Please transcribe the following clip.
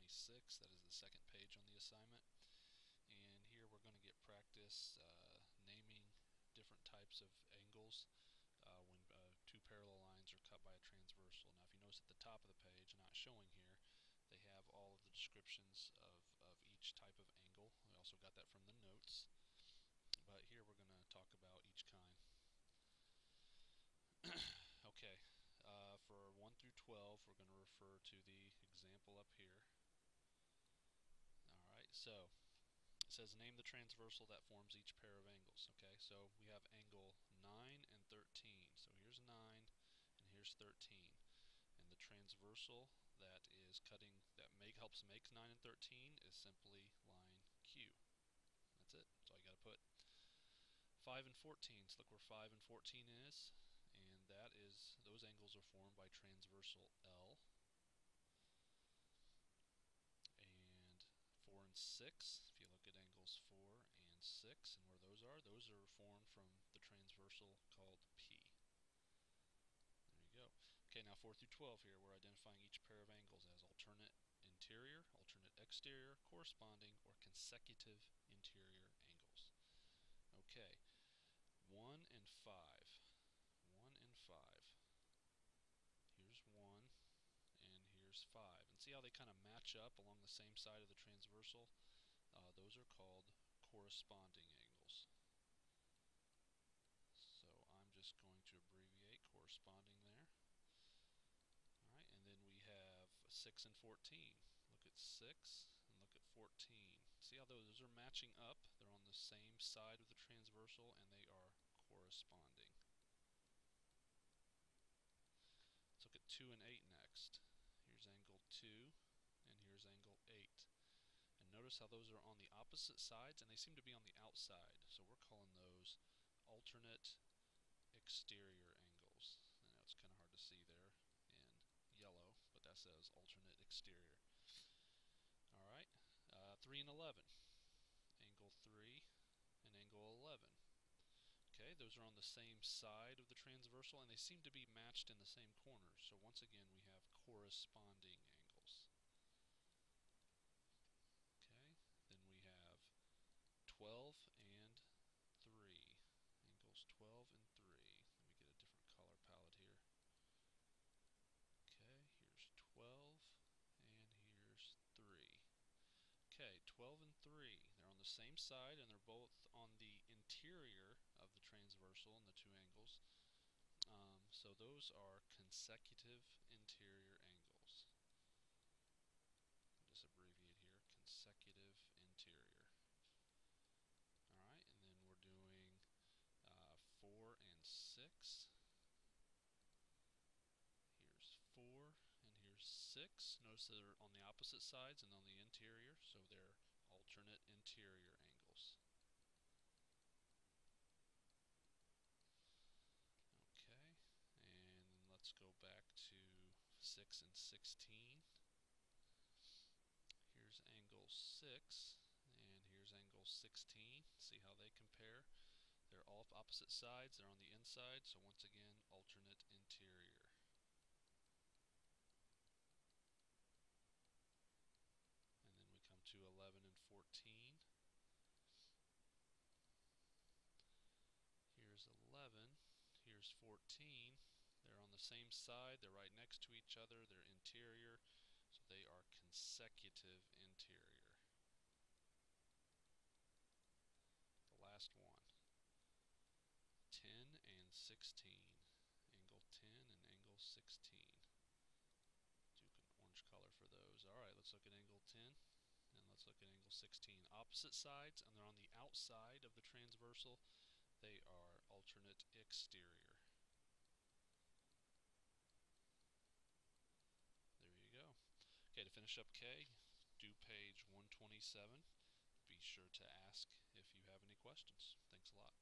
126. That is the second page on the assignment. And here we're going to get practice naming different types of angles when two parallel lines are cut by a transversal. Now if you notice at the top of the page, not showing here, they have all of the descriptions of each type of angle. We also got that from the notes. But here we're going to talk about each kind. Okay, for 1 through 12 we're going to refer to the example up here. Alright, so it says name the transversal that forms each pair of angles. Okay, so we have angle 9 and 13. So here's 9 and here's 13. And the transversal that is cutting, that helps make 9 and 13 is simply line Q. That's it. That's all you got to put. 5 and 14. So look where 5 and 14 is. And that is, those angles are formed by transversal L. And 4 and 6, if you look at angles 4 and 6 and where those are formed from the transversal called P. There you go. Okay, now 4 through 12 here, we're identifying each pair of angles as alternate interior, alternate exterior, corresponding, or consecutive interior angles. Okay, 1 and 5. 1 and 5. Here's 1. And here's 5. And see how they kind of match up along the same side of the transversal? Those are called corresponding angles. So I'm just going to abbreviate corresponding there. Alright, and then we have 6 and 14. Look at 6 and look at 14. See how those are matching up? They're on the same side of the transversal and they are corresponding. Let's look at 2 and 8 next. Here's angle 2 and here's angle 8. And notice how those are on the opposite sides and they seem to be on the outside. So we're calling those alternate exterior angles. I know it's kind of hard to see there in yellow, but that says alternate exterior. Alright, 3 and 11. Angle 3 and angle 11. Okay, those are on the same side of the transversal and they seem to be matched in the same corners. So once again we have corresponding angles. Okay, then we have 12 and 3. Angles 12 and 3. Let me get a different color palette here. Okay, here's 12 and here's 3. Okay, 12 and 3. They're on the same side and they're both on the interior of the transversal in the two angles. So those are consecutive interior angles. I'll just abbreviate here, consecutive interior. Alright, and then we're doing 4 and 6. Here's 4 and here's 6. Notice they're on the opposite sides and on the interior, so they're alternate interior angles. Okay, and let's go back to 6 and 16. Here's angle 6 and here's angle 16. See how they compare? They're all opposite sides, they're on the inside, so once again, alternate interior. And then we come to 11 and 14. Here's 11, here's 14. They're on the same side, they're right next to each other, they're interior, so they are consecutive interior. The last one. 10 and 16. Angle 10 and angle 16. Do an orange color for those. Alright, let's look at angle 10 and let's look at angle 16. Opposite sides, and they're on the outside of the transversal. They are alternate exterior. There you go. Okay, to finish up K, do page 127. Be sure to ask if you have any questions. Thanks a lot.